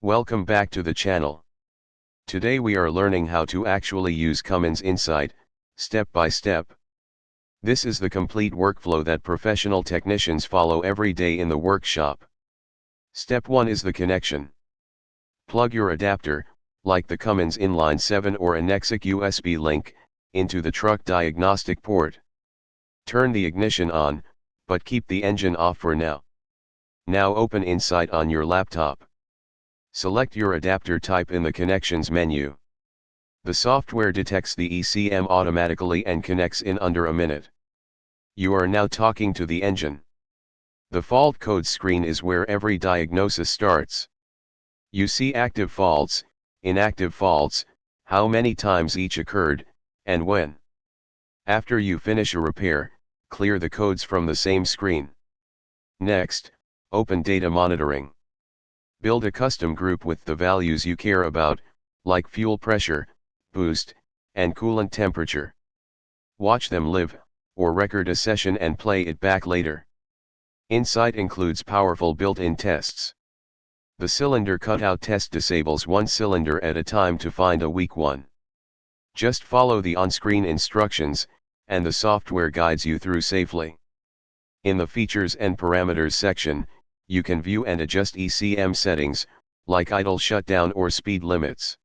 Welcome back to the channel. Today we are learning how to actually use Cummins INSITE, step by step. This is the complete workflow that professional technicians follow every day in the workshop. Step 1 is the connection. Plug your adapter, like the Cummins inline 7 or a Nexic USB link, into the truck diagnostic port. Turn the ignition on, but keep the engine off for now. Now open INSITE on your laptop. Select your adapter type in the Connections menu. The software detects the ECM automatically and connects in under a minute. You are now talking to the engine. The fault code screen is where every diagnosis starts. You see active faults, inactive faults, how many times each occurred, and when. After you finish a repair, clear the codes from the same screen. Next, open Data Monitoring. Build a custom group with the values you care about, like fuel pressure, boost, and coolant temperature. Watch them live, or record a session and play it back later. INSITE includes powerful built-in tests. The cylinder cutout test disables one cylinder at a time to find a weak one. Just follow the on-screen instructions, and the software guides you through safely. In the Features and Parameters section, you can view and adjust ECM settings, like idle shutdown or speed limits.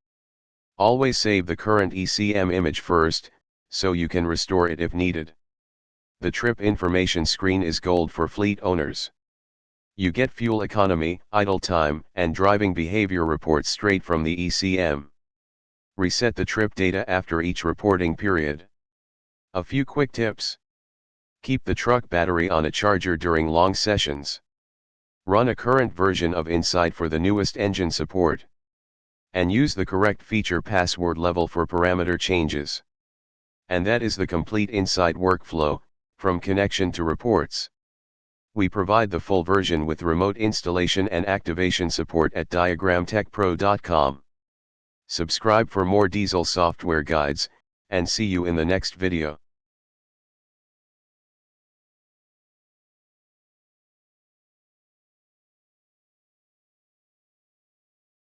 Always save the current ECM image first, so you can restore it if needed. The trip information screen is gold for fleet owners. You get fuel economy, idle time, and driving behavior reports straight from the ECM. Reset the trip data after each reporting period. A few quick tips. Keep the truck battery on a charger during long sessions. Run a current version of INSITE for the newest engine support. And use the correct feature password level for parameter changes. And that is the complete INSITE workflow, from connection to reports. We provide the full version with remote installation and activation support at diagramtechpro.com. Subscribe for more diesel software guides, and see you in the next video.